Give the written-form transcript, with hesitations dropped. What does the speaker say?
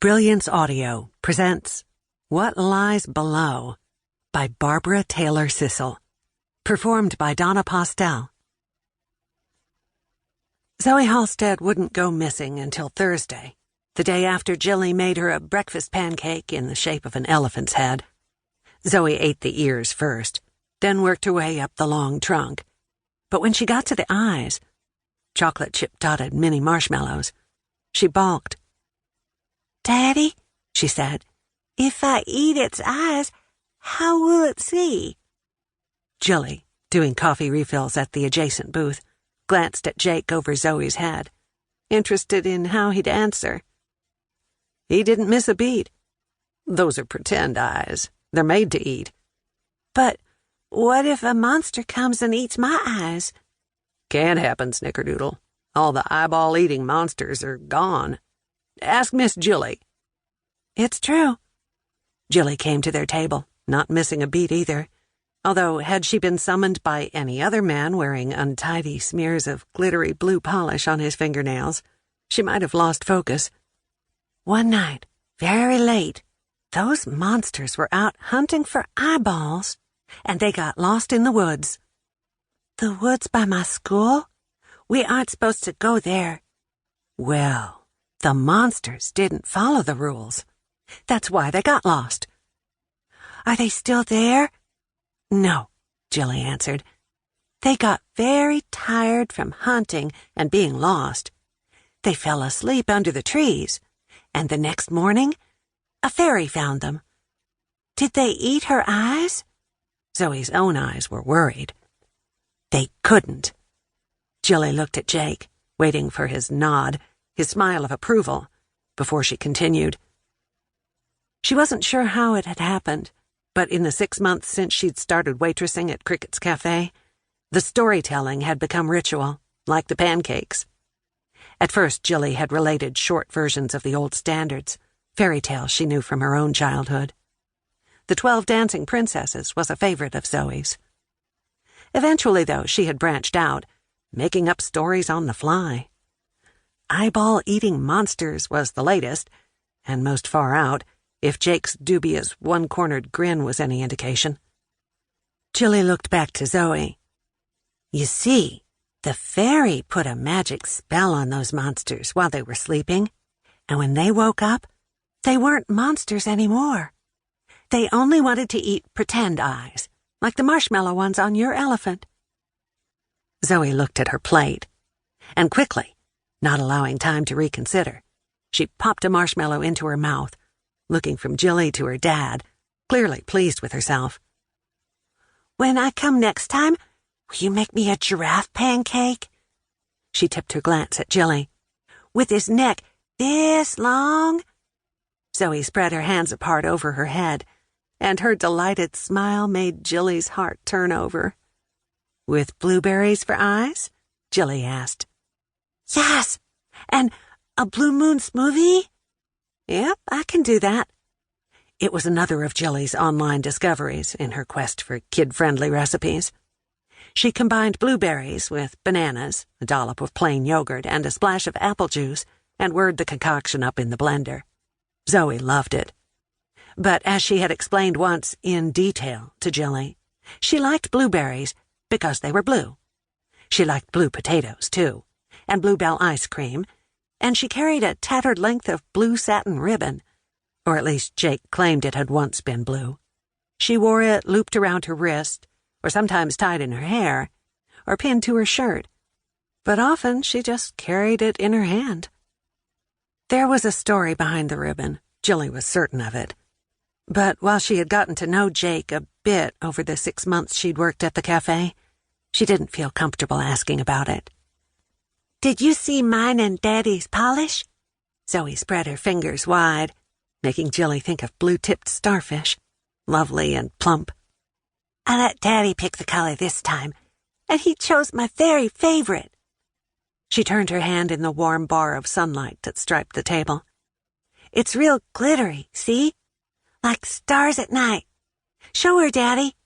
Brilliance Audio presents What Lies Below by Barbara Taylor Sissel. Performed by Donna Postel. Zoe Halstead wouldn't go missing until Thursday, the day after Gilly made her a breakfast pancake in the shape of an elephant's head. Zoe ate the ears first, then worked her way up the long trunk. But when she got to the eyes, chocolate chip-dotted mini marshmallows, she balked. "Daddy," she said, "if I eat its eyes, how will it see?" Gilly, doing coffee refills at the adjacent booth, glanced at Jake over Zoe's head, interested in how he'd answer. He didn't miss a beat. Those are pretend eyes. They're made to eat. "But what if a monster comes and eats my eyes?" "Can't happen, Snickerdoodle. All the eyeball-eating monsters are gone. Ask Miss Gilly." "It's true." Gilly came to their table, not missing a beat either, although had she been summoned by any other man wearing untidy smears of glittery blue polish on his fingernails, she might have lost focus. "One night, very late, those monsters were out hunting for eyeballs, and they got lost in the woods." "The woods by my school? We aren't supposed to go there." "Well, the monsters didn't follow the rules. That's why they got lost." "Are they still there?" "No," Gilly answered. "They got very tired from hunting and being lost. They fell asleep under the trees, and the next morning, a fairy found them." "Did they eat her eyes?" Zoe's own eyes were worried. "They couldn't." Gilly looked at Jake, waiting for his nod, his smile of approval, before she continued. She wasn't sure how it had happened, but in the 6 months since she'd started waitressing at Cricket's Cafe, the storytelling had become ritual, like the pancakes. At first, Gilly had related short versions of the old standards, fairy tales she knew from her own childhood. The 12 Dancing Princesses was a favorite of Zoe's. Eventually, though, she had branched out, making up stories on the fly. Eyeball-eating monsters was the latest, and most far out, if Jake's dubious one-cornered grin was any indication. Gilly looked back to Zoe. "You see, the fairy put a magic spell on those monsters while they were sleeping, and when they woke up, they weren't monsters anymore. They only wanted to eat pretend eyes, like the marshmallow ones on your elephant." Zoe looked at her plate, and quickly, not allowing time to reconsider, she popped a marshmallow into her mouth, looking from Gilly to her dad, clearly pleased with herself. "When I come next time, will you make me a giraffe pancake?" She tipped her glance at Gilly. "With his neck this long?" Zoe spread her hands apart over her head, and her delighted smile made Gilly's heart turn over. "With blueberries for eyes?" Gilly asked. "Yes, and a blue moon smoothie?" "Yep, I can do that." It was another of Gilly's online discoveries in her quest for kid-friendly recipes. She combined blueberries with bananas, a dollop of plain yogurt, and a splash of apple juice, and whirred the concoction up in the blender. Zoe loved it. But as she had explained once in detail to Gilly, she liked blueberries because they were blue. She liked blue potatoes, too, and bluebell ice cream, and she carried a tattered length of blue satin ribbon, or at least Jake claimed it had once been blue. She wore it looped around her wrist, or sometimes tied in her hair, or pinned to her shirt, but often she just carried it in her hand. There was a story behind the ribbon, Gilly was certain of it. But while she had gotten to know Jake a bit over the 6 months she'd worked at the cafe, she didn't feel comfortable asking about it. "Did you see mine and Daddy's polish?" Zoe spread her fingers wide, making Gilly think of blue-tipped starfish, lovely and plump. "I let Daddy pick the color this time, and he chose my very favorite." She turned her hand in the warm bar of sunlight that striped the table. "It's real glittery, see? Like stars at night. Show her, Daddy."